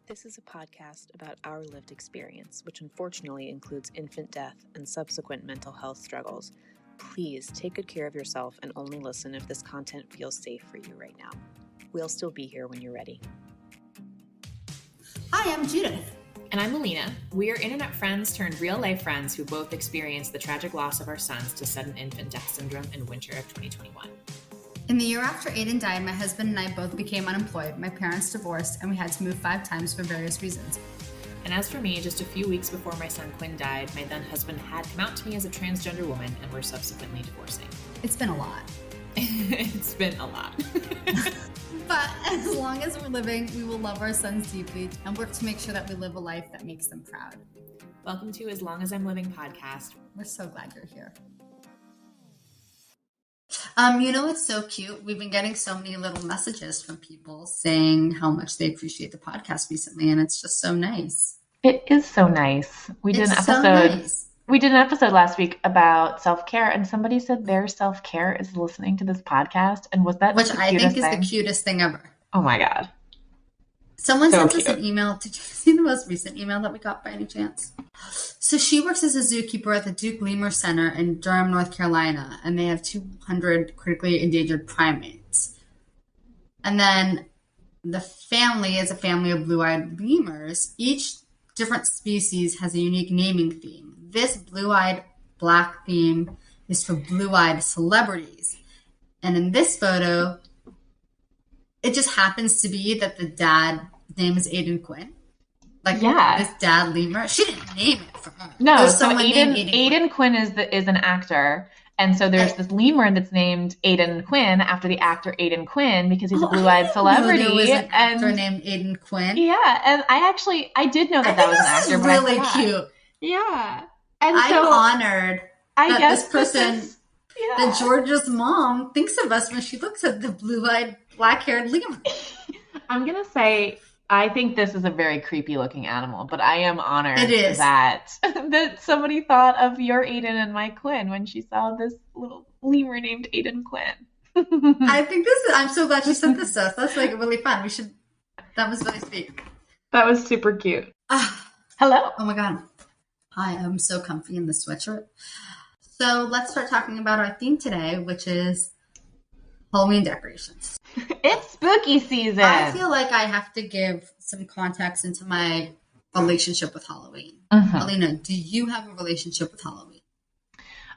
This is a podcast about our lived experience, which unfortunately includes infant death and subsequent mental health struggles. Please take good care of yourself and only listen if this content feels safe for you right now. We'll still be here when you're ready. Hi, I'm Judith. And I'm Alina. We are internet friends turned real-life friends who both experienced the tragic loss of our sons to sudden infant death syndrome in winter of 2021. In the year after Aiden died, my husband and I both became unemployed. My parents divorced, and we had to move 5 times for various reasons. And as for me, just a few weeks before my son Quinn died, my then husband had come out to me as a transgender woman and were subsequently divorcing. It's been a lot. It's been a lot. But as long as we're living, we will love our sons deeply and work to make sure that we live a life that makes them proud. Welcome to As Long As I'm Living podcast. We're so glad you're here. It's so cute. We've been getting so many little messages from people saying how much they appreciate the podcast recently, and it's just so nice. It is so nice. We did an episode last week about self-care, and somebody said their self-care is listening to this podcast, and was that which I think is the cutest thing ever. Oh my god. Someone sent us an email. Did you see the most recent email that we got by any chance? So she works as a zookeeper at the Duke Lemur Center in Durham, North Carolina, and they have 200 critically endangered primates. And then the family is a family of blue-eyed lemurs. Each different species has a unique naming theme. This blue-eyed black theme is for blue-eyed celebrities. And in this photo, it just happens to be that the dad's name is Aiden Quinn. This dad lemur. She didn't name it for her. No, so Aiden Quinn is an actor. And so there's this lemur that's named Aiden Quinn after the actor Aiden Quinn because he's a blue-eyed celebrity. There was an actor named Aiden Quinn. Yeah, and I did know that was an actor. This is really cute. Yeah. And I'm honored that this person, that Georgia's mom, thinks of us when she looks at the blue-eyed, black-haired lemur. I'm going to say, I think this is a very creepy-looking animal, but I am honored that somebody thought of your Aiden and my Quinn when she saw this little lemur named Aiden Quinn. I'm so glad she sent this to us. That's really fun. That was really sweet. That was super cute. Hello. Oh my God. Hi, I'm so comfy in this sweatshirt. So let's start talking about our theme today, which is Halloween decorations. It's spooky season. I feel like I have to give some context into my relationship with Halloween. Alina, do you have a relationship with Halloween?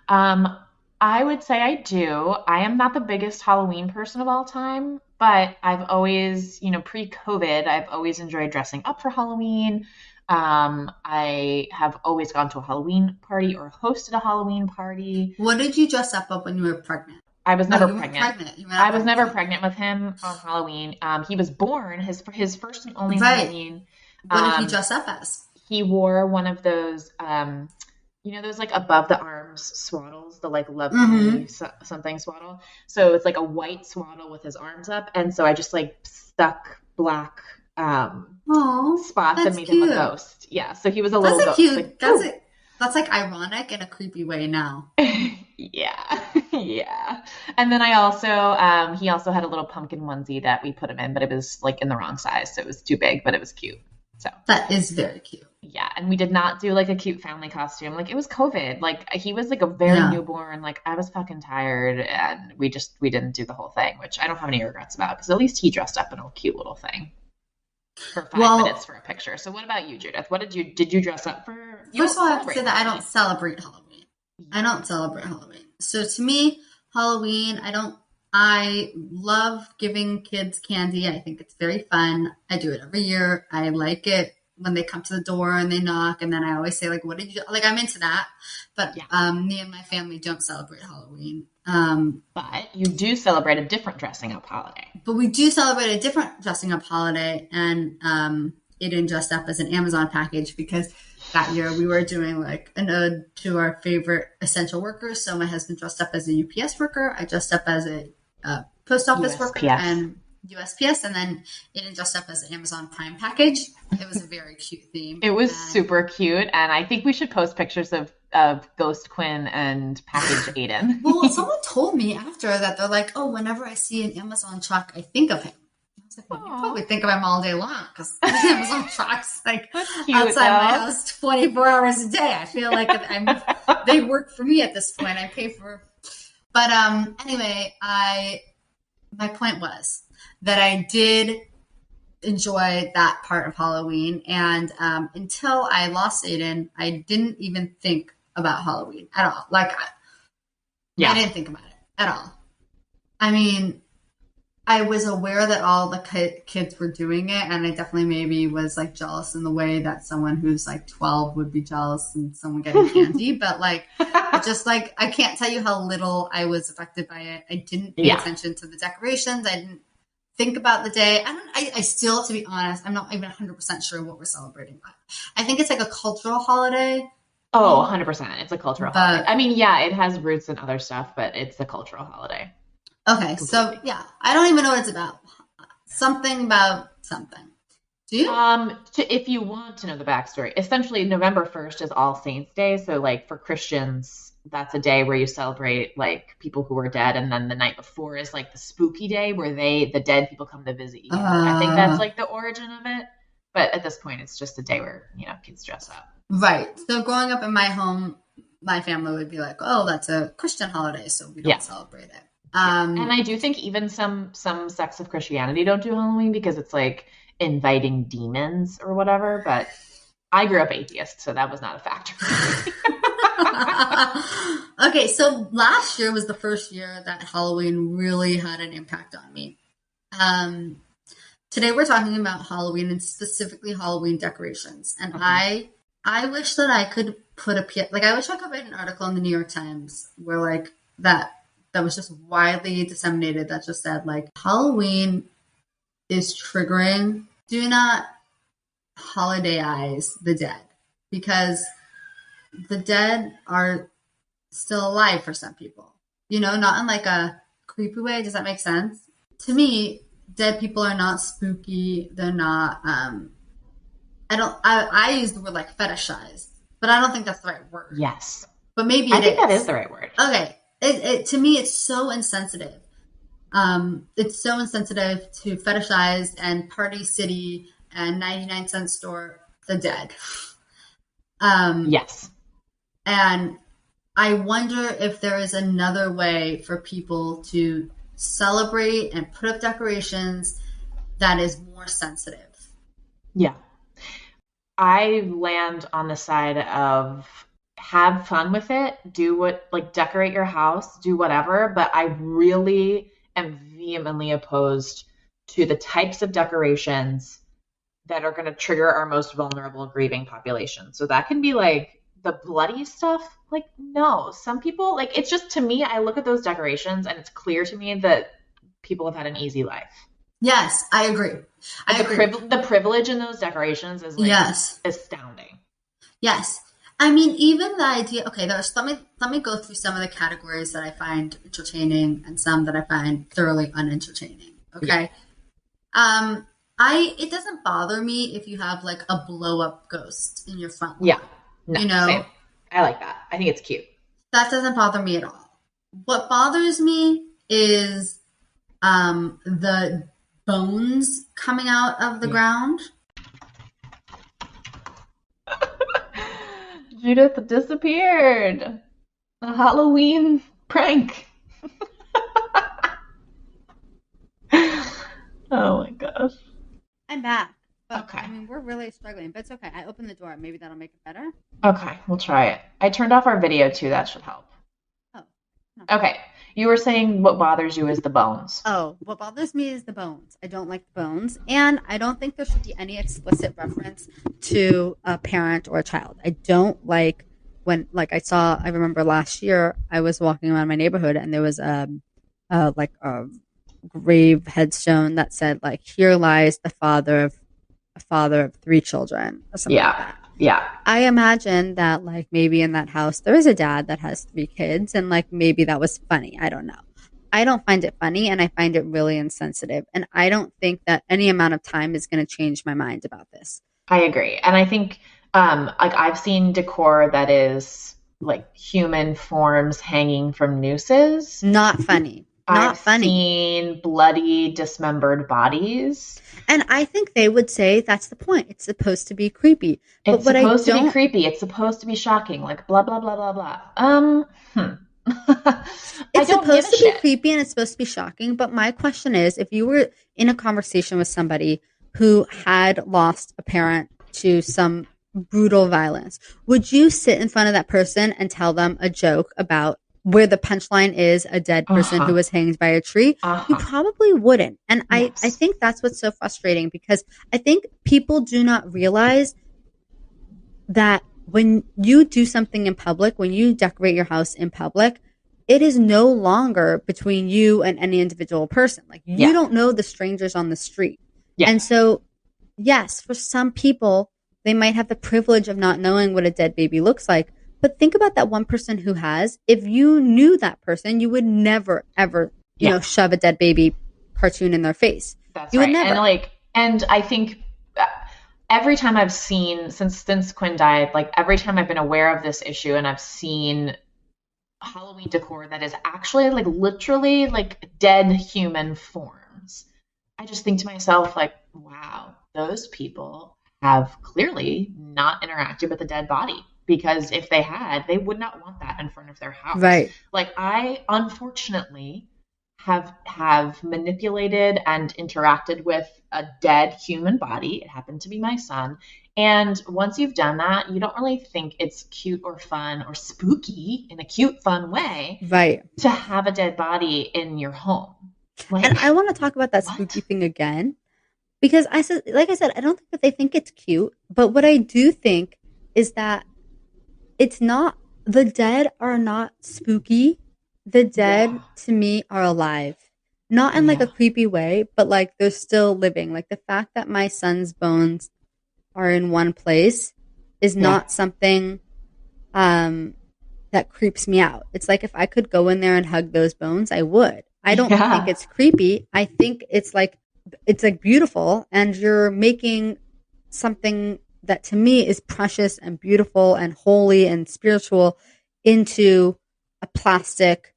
I would say I do. I am not the biggest Halloween person of all time, but I've always, pre-COVID, I've always enjoyed dressing up for Halloween. I have always gone to a Halloween party or hosted a Halloween party. What did you dress up of when you were pregnant? I was never pregnant. I was never pregnant with him on Halloween. He was born his first and only Halloween. What did he dress up as? He wore one of those, those above the arms swaddles, the love me something swaddle. So it's a white swaddle with his arms up, and so I just stuck black spots and made him a ghost. Yeah, so he was a little ghost. Cute. That's ironic in a creepy way now. Yeah. And then I also, he also had a little pumpkin onesie that we put him in, but it was in the wrong size. So it was too big, but it was cute. So that is very cute. Yeah. And we did not do a cute family costume. It was COVID. He was a very newborn. I was fucking tired and we didn't do the whole thing, which I don't have any regrets about because at least he dressed up in a cute little thing. For 5 minutes for a picture. So what about you, Judith? Did you dress up for? First of all, I have to say that I don't celebrate Halloween. So to me, Halloween, I love giving kids candy. I think it's very fun. I do it every year. I like it when they come to the door and they knock. And then I always say, what did you do? I'm into that. But me and my family don't celebrate Halloween. But you do celebrate a different dressing up holiday. But we do celebrate a different dressing up holiday. And Aiden dressed up as an Amazon package because that year we were doing an ode to our favorite essential workers. So my husband dressed up as a UPS worker. I dressed up as a post office worker and USPS. And then Aiden dressed up as an Amazon Prime package. It was a very cute theme. It was super cute. And I think we should post pictures of Ghost Quinn and package Aiden. Well, someone told me after that they're whenever I see an Amazon truck, I think of him. I You probably think of them all day long because the Amazon trucks cute, outside my house 24 hours a day. I feel like they work for me at this point. I pay for. But anyway, my point was that I did enjoy that part of Halloween, and until I lost Aiden, I didn't even think about Halloween at all. I didn't think about it at all. I mean, I was aware that all the kids were doing it, and I definitely maybe was jealous in the way that someone who's 12 would be jealous and someone getting candy. But I can't tell you how little I was affected by it. I didn't pay attention to the decorations. I didn't think about the day. I still, to be honest, I'm not even 100% sure what we're celebrating. I think it's a cultural holiday. Oh, 100%. It's a cultural holiday. I mean, yeah, it has roots in other stuff, but it's a cultural holiday. Okay, completely. So yeah, I don't even know what it's about. Something about something. Do you? If you want to know the backstory, essentially November 1st is All Saints Day. So for Christians, that's a day where you celebrate people who are dead, and then the night before is the spooky day where the dead people come to visit you. I think that's the origin of it. But at this point, it's just a day where kids dress up. Right. So growing up in my home, my family would be like, "Oh, that's a Christian holiday, so we don't celebrate it." And I do think even some sects of Christianity don't do Halloween because it's inviting demons or whatever. But I grew up atheist, so that was not a factor for me. Okay, so last year was the first year that Halloween really had an impact on me. Today we're talking about Halloween and specifically Halloween decorations. And I wish that I could put I wish I could write an article in the New York Times where that was just widely disseminated that just said Halloween is triggering. Do not holidayize the dead because the dead are still alive for some people. Not in a creepy way. Does that make sense? To me, dead people are not spooky. They're not. I use the word fetishized, but I don't think that's the right word. Yes, but maybe I think that is the right word. Okay. To me, it's so insensitive. It's so insensitive to fetishize and Party City and 99-cent store the dead. Yes. And I wonder if there is another way for people to celebrate and put up decorations that is more sensitive. Yeah. I land on the side of have fun with it, do what, decorate your house, do whatever, but I really am vehemently opposed to the types of decorations that are going to trigger our most vulnerable grieving population. So that can be the bloody stuff. No, some people, it's just, to me, I look at those decorations and it's clear to me that people have had an easy life. Yes, I agree. The privilege in those decorations is astounding. Yes. I mean, even the idea. Okay, let me go through some of the categories that I find entertaining and some that I find thoroughly unentertaining. Okay, it doesn't bother me if you have a blow up ghost in your front lawn. Yeah, no, same. I like that. I think it's cute. That doesn't bother me at all. What bothers me is the bones coming out of the ground. Judith disappeared. A Halloween prank. Oh my gosh. I'm back. But, okay. I mean, we're really struggling, but it's okay. I opened the door. Maybe that'll make it better. Okay, we'll try it. I turned off our video too. That should help. Oh. No. Okay. You were saying what bothers you is the bones. Oh, what bothers me is the bones. I don't like the bones. And I don't think there should be any explicit reference to a parent or a child. I don't like when, I remember last year, I was walking around my neighborhood and there was a grave headstone that said, here lies a father of 3 children or something like that. Yeah. I imagine that maybe in that house there is a dad that has 3 kids and maybe that was funny. I don't know. I don't find it funny and I find it really insensitive. And I don't think that any amount of time is going to change my mind about this. I agree. And I think I've seen decor that is human forms hanging from nooses. Not funny. not funny. Seen bloody, dismembered bodies. And I think they would say that's the point. It's supposed to be creepy. It's supposed to be creepy. It's supposed to be shocking. Like, blah, blah, blah, blah, blah. It's supposed to be creepy and it's supposed to be shocking. But my question is, if you were in a conversation with somebody who had lost a parent to some brutal violence, would you sit in front of that person and tell them a joke about where the punchline is a dead person who was hanged by a tree? You probably wouldn't. And I think that's what's so frustrating, because I think people do not realize that when you do something in public, when you decorate your house in public, it is no longer between you and any individual person. Like, you don't know the strangers on the street. Yeah. And so, yes, for some people, they might have the privilege of not knowing what a dead baby looks like. But think about that one person who has. If you knew that person, you would never, ever, you know, shove a dead baby cartoon in their face. That's right. Would never. And I think every time I've seen, since Quinn died, like every time I've been aware of this issue and I've seen Halloween decor that is actually like literally like dead human forms, I just think to myself, like, wow, those people have clearly not interacted with a dead body, because if they had, they would not want that in front of their house. Right. Like, I unfortunately have manipulated and interacted with a dead human body. It happened to be my son. And once you've done that, you don't really think it's cute or fun or spooky in a cute, fun way, right, to have a dead body in your home. Like, and I want to talk about that spooky thing again, because I said, I don't think that they think it's cute. But what I do think is that it's not, the dead are not spooky. The dead to me are alive, not in like a creepy way, but like they're still living. Like the fact that my son's bones are in one place is not something that creeps me out. It's like, if I could go in there and hug those bones, I would. I don't think it's creepy. I think it's like beautiful, and you're making something that to me is precious and beautiful and holy and spiritual into a plastic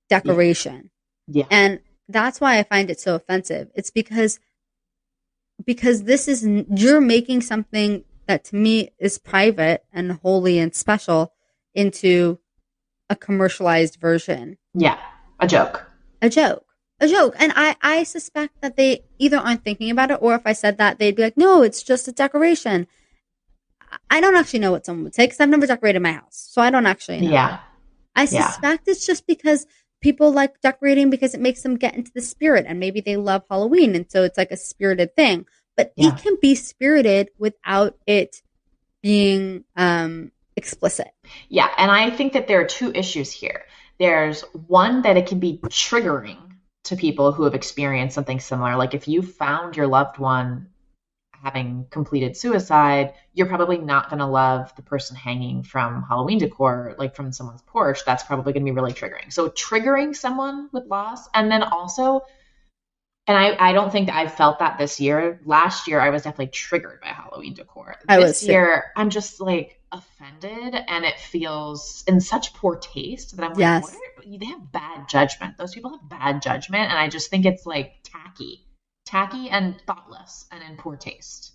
decoration. Yeah. And that's why I find it so offensive. It's because this is, you're making something that to me is private and holy and special into a commercialized version. Yeah. A joke. And I suspect that they either aren't thinking about it, or if I said that, they'd be like, no, it's just a decoration. I don't actually know what someone would say, because I've never decorated my house. So I don't actually know. Yeah. I suspect it's just because people like decorating because it makes them get into the spirit, and maybe they love Halloween, and so it's like a spirited thing. But it can be spirited without it being explicit. Yeah, and I think that there are two issues here. There's one, that it can be triggering to people who have experienced something similar. Like, if you found your loved one having completed suicide, you're probably not going to love the person hanging from Halloween decor, like from someone's porch. That's probably going to be really triggering. So triggering someone with loss. And then also, and I don't think I've felt that this year. Last year, I was definitely triggered by Halloween decor. This year, I'm just like offended, and it feels in such poor taste that I'm like, they have bad judgment. Those people have bad judgment. And I just think it's like tacky and thoughtless and in poor taste.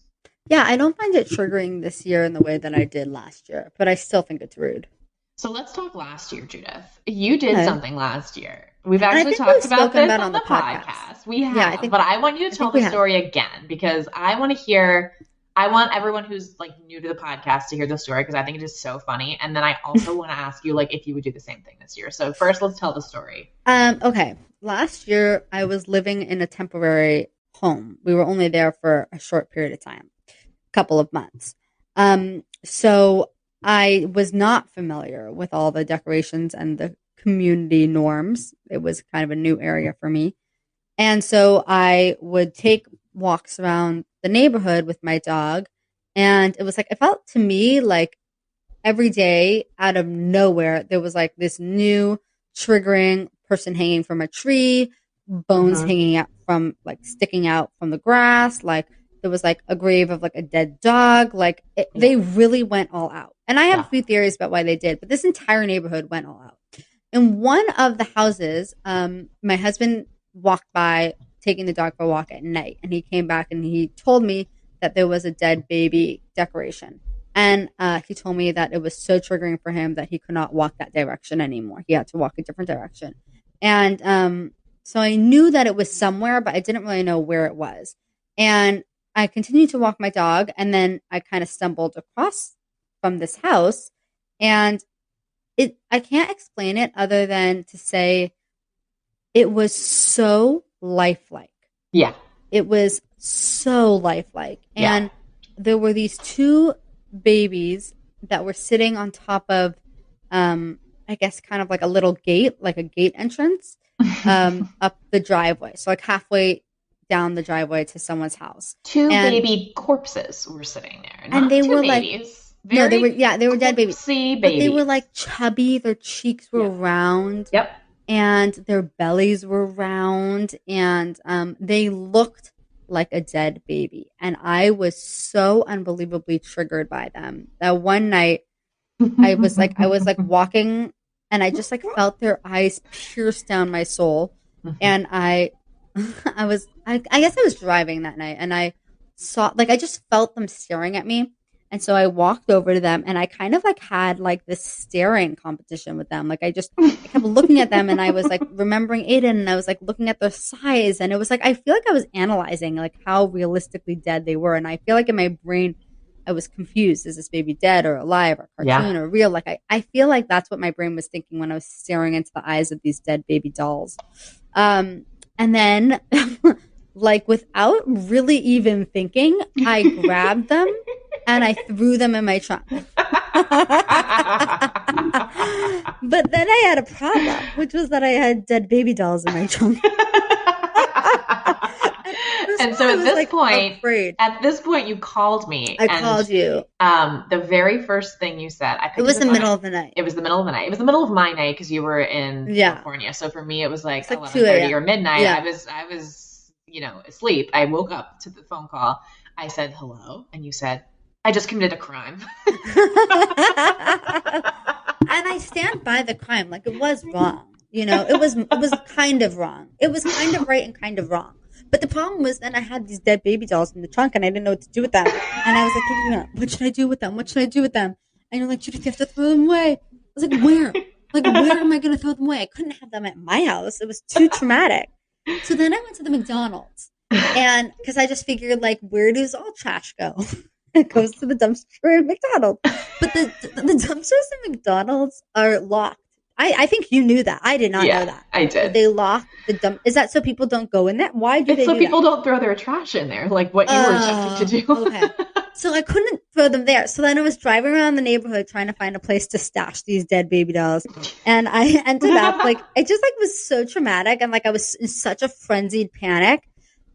Yeah, I don't find it triggering this year in the way that I did last year, but I still think it's rude. So let's talk last year, Judith. You did something last year. We've actually talked about this on the podcast. We have, but I want you to tell the story again, because I want everyone who's like new to the podcast to hear the story, because I think it is so funny. And then I also want to ask you, like, if you would do the same thing this year. So first, let's tell the story. Okay. Last year, I was living in a temporary home. We were only there for a short period of time, a couple of months. So I was not familiar with all the decorations and the community norms. It was kind of a new area for me. And so I would take walks around the neighborhood with my dog. And it was like, it felt to me like every day out of nowhere, there was like this new triggering person hanging from a tree, bones hanging out from, like, sticking out from the grass. Like, there was like a grave of like a dead dog. Like, they really went all out. And I have a few theories about why they did, but this entire neighborhood went all out. in one of the houses, my husband walked by taking the dog for a walk at night, and he came back and he told me that there was a dead baby decoration. And he told me that it was so triggering for him that he could not walk that direction anymore. He had to walk a different direction. And so I knew that it was somewhere, but I didn't really know where it was. And I continued to walk my dog, and then I kind of stumbled across from this house. And I can't explain it other than to say it was so lifelike. Yeah. It was so lifelike. And there were these two babies that were sitting on top of, I guess, kind of like a little gate, like a gate entrance, up the driveway. So like halfway down the driveway to someone's house. Two baby corpses were sitting there. And they were babies. Like, they were dead babies. Babies. But they were like chubby. Their cheeks were round. Yep. And their bellies were round. And they looked like a dead baby. And I was so unbelievably triggered by them that one night I was like walking, and I just like felt their eyes pierce down my soul. And I guess I was driving that night, and I saw, like, I just felt them staring at me. And so I walked over to them, and I kind of like had like this staring competition with them. Like I kept looking at them, and I was like remembering Aiden, and I was like looking at their size, and it was like, I feel like I was analyzing like how realistically dead they were. And I feel like in my brain, I was confused. Is this baby dead or alive or cartoon or real? Like I feel like that's what my brain was thinking when I was staring into the eyes of these dead baby dolls. And then like without really even thinking, I grabbed them and I threw them in my trunk. But then I had a problem, which was that I had dead baby dolls in my trunk. And so at this point, you called me. I called you. The very first thing you said, it was the middle of the night. It was the middle of the night. It was the middle of my night because you were in California. So for me, it was like 11:30 or midnight. Yeah. I was, asleep. I woke up to the phone call. I said hello, and you said, "I just committed a crime." And I stand by the crime. Like it was wrong. It was kind of wrong. It was kind of right and kind of wrong. But the problem was then I had these dead baby dolls in the trunk, and I didn't know what to do with them. And I was like, what should I do with them? What should I do with them? And you're like, Judith, you have to throw them away. I was like, where? Like, where am I going to throw them away? I couldn't have them at my house. It was too traumatic. So then I went to the McDonald's. And because I just figured, like, where does all trash go? It goes to the dumpster at McDonald's. But the dumpsters at McDonald's are locked. I think you knew that. I did not know that. I did. They lock the dump. Is that so people don't go in there? Why do they do that? So people don't throw their trash in there, like what you were attempting to do. Okay. So I couldn't throw them there. So then I was driving around the neighborhood trying to find a place to stash these dead baby dolls. And I ended up like, it just like was so traumatic. And like I was in such a frenzied panic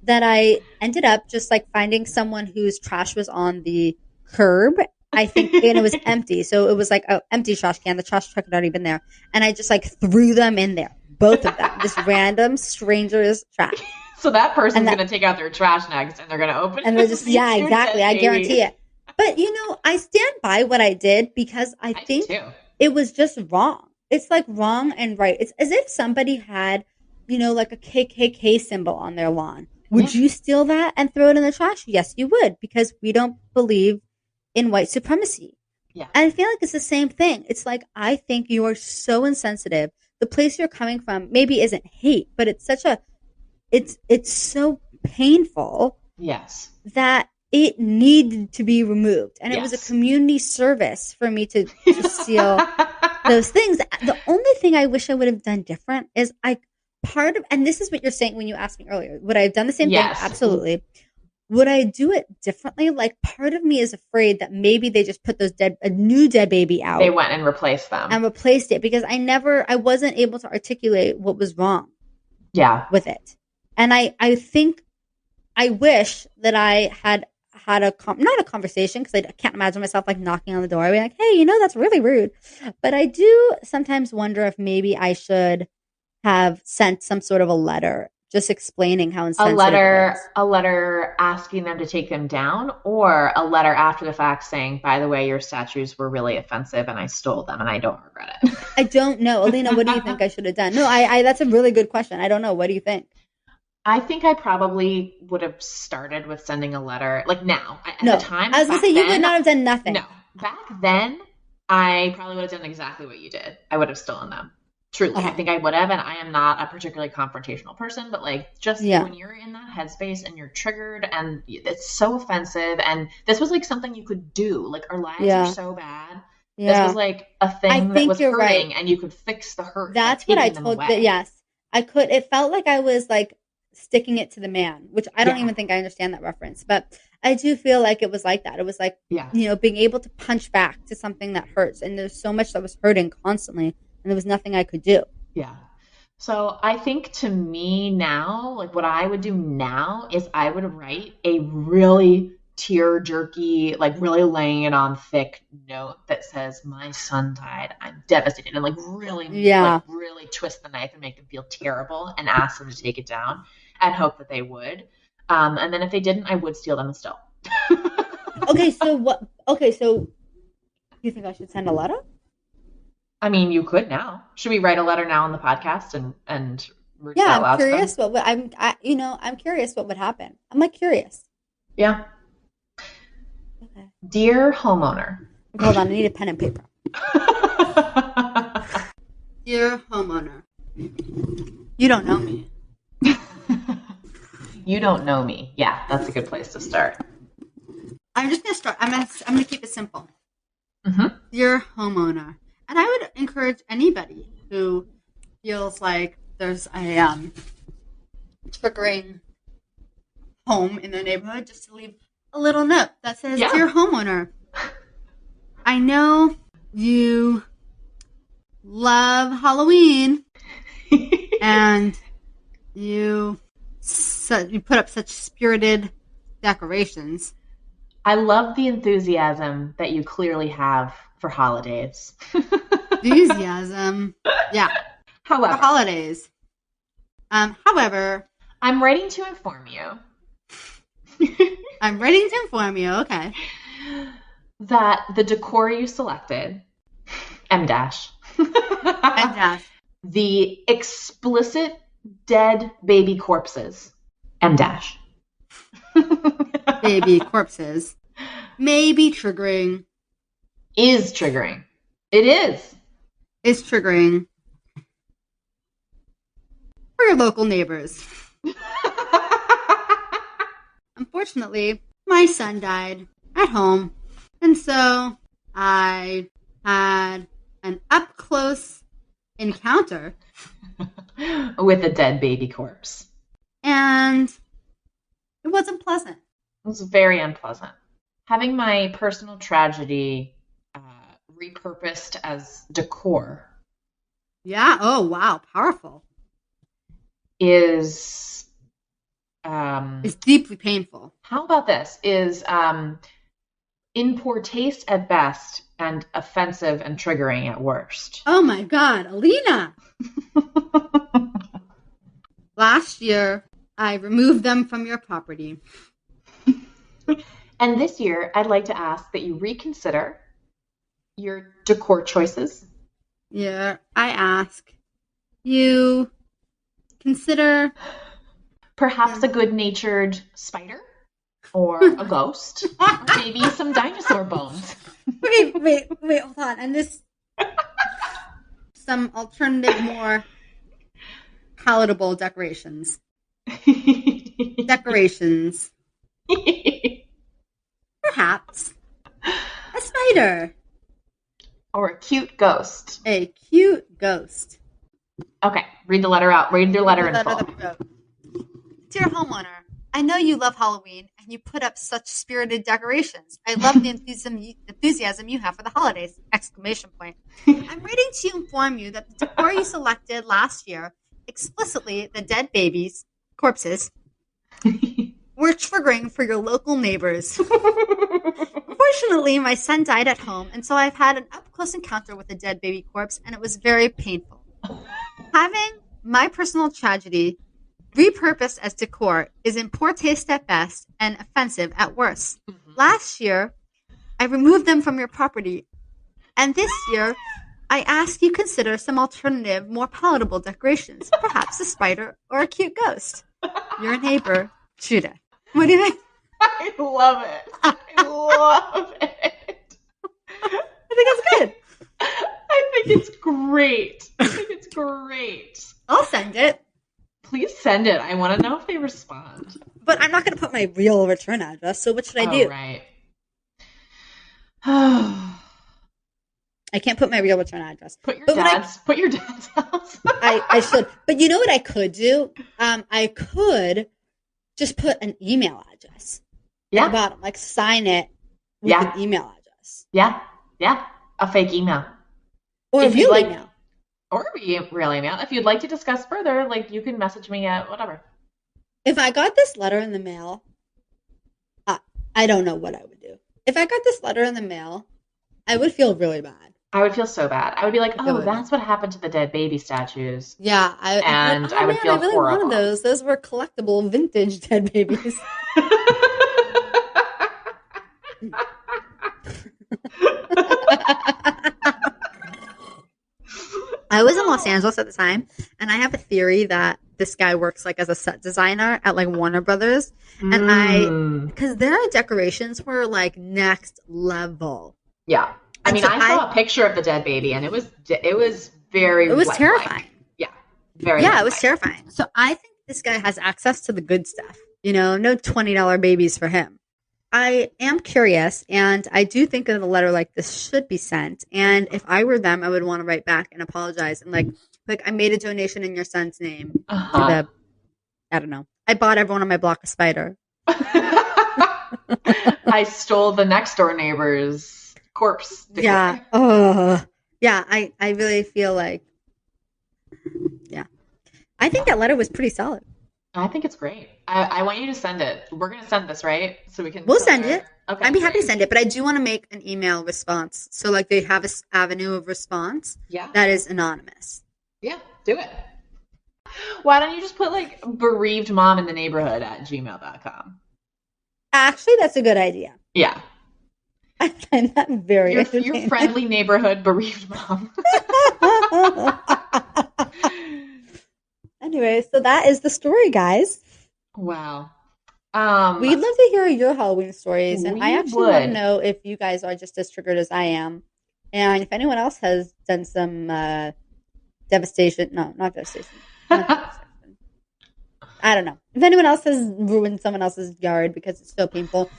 that I ended up just like finding someone whose trash was on the curb, I think, and it was empty. So it was like an empty trash can. The trash truck had already been there. And I just like threw them in there. Both of them. This random stranger's trash. So that person's going to take out their trash next and they're going to open it. And they're just, exactly. I guarantee it. But, I stand by what I did because I think it was just wrong. It's like wrong and right. It's as if somebody had, like a KKK symbol on their lawn. Would you steal that and throw it in the trash? Yes, you would, because we don't believe in white supremacy. Yeah. And I feel like it's the same thing. It's like, I think you are so insensitive. The place you're coming from maybe isn't hate, but it's such it's so painful. Yes. That it needed to be removed. And it was a community service for me to steal those things. The only thing I wish I would have done different is and this is what you're saying when you asked me earlier, would I have done the same thing? Absolutely. Would I do it differently? Like part of me is afraid that maybe they just put a new dead baby out. They went and replaced them. And replaced it because I wasn't able to articulate what was wrong. Yeah. With it. And I think I wish that I had not a conversation, because I can't imagine myself like knocking on the door and being like, hey, that's really rude. But I do sometimes wonder if maybe I should have sent some sort of a letter just explaining how insensitive it is. A letter asking them to take them down, or a letter after the fact saying, by the way, your statues were really offensive and I stole them and I don't regret it. I don't know. Alina, what do you think I should have done? No, I that's a really good question. I don't know. What do you think? I think I probably would have started with sending a letter, like now. At the time, I was going to say, you would not have done nothing. No. Back then, I probably would have done exactly what you did. I would have stolen them. Truly. I think I would have, and I am not a particularly confrontational person, but like just when you're in that headspace and you're triggered and it's so offensive, and this was like something you could do. Like our lives are so bad. This was like a thing that was hurting, and you could fix the hurt. That's what I told you. Yes, I could. It felt like I was like sticking it to the man, which I don't even think I understand that reference, but I do feel like it was like that. It was like, being able to punch back to something that hurts, and there's so much that was hurting constantly. And there was nothing I could do. Yeah. So I think to me now, like what I would do now is I would write a really tear jerky, like really laying it on thick note that says, my son died. I'm devastated. And like really twist the knife and make them feel terrible and ask them to take it down and hope that they would. And then if they didn't, I would steal them still. So you think I should send a letter? I mean, you could now. Should we write a letter now on the podcast and read it I'm out loud? curious I'm curious what would happen. I'm like curious. Yeah. Okay. Dear homeowner. Hold on, I need a pen and paper. Dear homeowner. You don't know me. You don't know me. Yeah, that's a good place to start. I'm just gonna start. I'm gonna keep it simple. Mm-hmm. Dear homeowner. And I would encourage anybody who feels like there's a triggering home in their neighborhood just to leave a little note that says, Dear homeowner, I know you love Halloween and you put up such spirited decorations. I love the enthusiasm that you clearly have for holidays. Enthusiasm. Yeah. However. For holidays. However. I'm writing to inform you. I'm writing to inform you, okay. That the decor you selected, M dash. The explicit dead baby corpses, M dash. Baby corpses. May be triggering. Is triggering. It is. Is triggering. For your local neighbors. Unfortunately, my son died at home. And so I had an up-close encounter. With a dead baby corpse. And it wasn't pleasant. It was very unpleasant. Having my personal tragedy repurposed as decor. Yeah. Oh, wow. Powerful. Is deeply painful. How about this? Is in poor taste at best and offensive and triggering at worst. Oh my God, Alina. Last year, I removed them from your property. And this year, I'd like to ask that you reconsider your decor choices. Yeah, I ask you consider perhaps a good-natured spider or a ghost or maybe some dinosaur bones. Wait, hold on. And this some alternative, more palatable decorations. Perhaps a spider. Or a cute ghost. A cute ghost. Okay, read the letter out. Read your letter in full. Dear homeowner, I know you love Halloween and you put up such spirited decorations. I love the enthusiasm you have for the holidays! ! I'm writing to inform you that the decor you selected last year, explicitly the dead babies, corpses, were triggering for your local neighbors. Unfortunately, my son died at home, and so I've had an up-close encounter with a dead baby corpse, and it was very painful. Having my personal tragedy repurposed as decor, is in poor taste at best and offensive at worst. Mm-hmm. Last year, I removed them from your property, and this year, I ask you consider some alternative, more palatable decorations, perhaps a spider or a cute ghost. Your neighbor, Judith. What do you think? I love it. I love it. I think it's good. I think it's great. I think it's great. I'll send it. Please send it. I want to know if they respond. But I'm not going to put my real return address, so what should I do? Right. I can't put my real return address. Put your dad's house. I should. But you know what I could do? I could just put an email address at the bottom, like sign it with an email address. Yeah. A fake email. Or a real email. Or a real email. If you'd like to discuss further, like you can message me at whatever. If I got this letter in the mail, I don't know what I would do. If I got this letter in the mail, I would feel really bad. I would feel so bad. I would be like, oh, that's what happened to the dead baby statues. Yeah. I would feel horrible. I really wanted those. Those were collectible vintage dead babies. I was in Los Angeles at the time, and I have a theory that this guy works like as a set designer at like Warner Brothers. And because their decorations were like next level. Yeah. I mean, I saw a picture of the dead baby, and it was very. It was terrifying. Yeah, very. Yeah, it was terrifying. So I think this guy has access to the good stuff. You know, no $20 babies for him. I am curious, and I do think that a letter like this should be sent. And if I were them, I would want to write back and apologize and like I made a donation in your son's name to the. I don't know. I bought everyone on my block a spider. I stole the next door neighbor's corpse. Yeah. Yeah. I really feel like, yeah. I think that letter was pretty solid. I think it's great. I want you to send it. We're going to send this, right? So we can. We'll send it. Okay. I'd be happy to send it, but I do want to make an email response. So like they have an avenue of response that is anonymous. Yeah. Do it. Why don't you just put like bereaved mom in the neighborhood at gmail.com? Actually, that's a good idea. Yeah. I find that very interesting. Your friendly neighborhood bereaved mom. Anyway, so that is the story, guys. Wow. We'd love to hear your Halloween stories, and I actually want to know if you guys are just as triggered as I am, and if anyone else has done some devastation. No, not devastation. I don't know. If anyone else has ruined someone else's yard because it's so painful,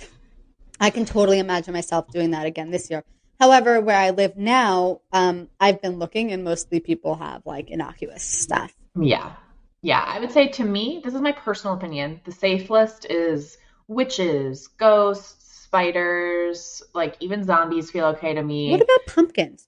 I can totally imagine myself doing that again this year. However, where I live now, I've been looking, and mostly people have like innocuous stuff. Yeah. Yeah, I would say to me, this is my personal opinion, the safe list is witches, ghosts, spiders, like even zombies feel okay to me. What about pumpkins?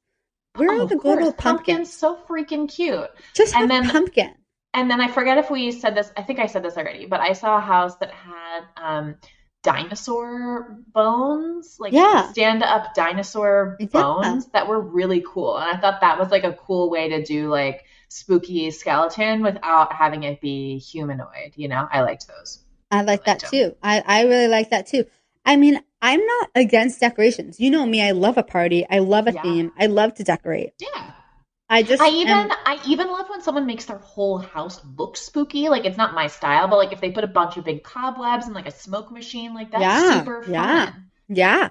Where are the good old pumpkins? So freaking cute. Just have a pumpkin. And then I forget if we said this, I think I said this already, but I saw a house that had dinosaur bones, like stand-up dinosaur bones that were really cool. And I thought that was like a cool way to do like spooky skeleton without having it be humanoid, you know? I liked those. I like that too. I really like that too. I mean, I'm not against decorations. You know me, I love a party. I love a theme. I love to decorate. Yeah. I even love when someone makes their whole house look spooky. Like it's not my style, but like if they put a bunch of big cobwebs and like a smoke machine, like that's super fun. Yeah.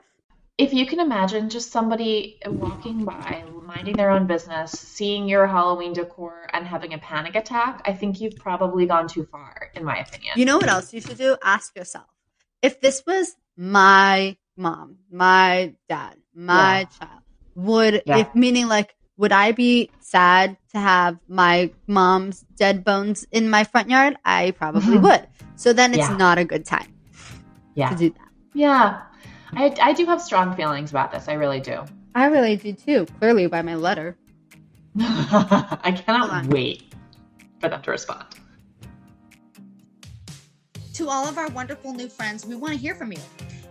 If you can imagine just somebody walking by, minding their own business, seeing your Halloween decor and having a panic attack, I think you've probably gone too far, in my opinion. You know what else you should do? Ask yourself, if this was my mom, my dad, my child, would I be sad to have my mom's dead bones in my front yard? I probably would. So then it's not a good time to do that. Yeah. I do have strong feelings about this. I really do. I really do too. Clearly by my letter. I cannot wait for them to respond. To all of our wonderful new friends, we want to hear from you.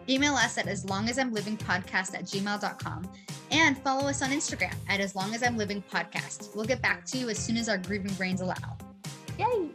Email us at aslongasimlivingpodcast@gmail.com and follow us on Instagram at aslongasimlivingpodcast. We'll get back to you as soon as our grieving brains allow. Yay!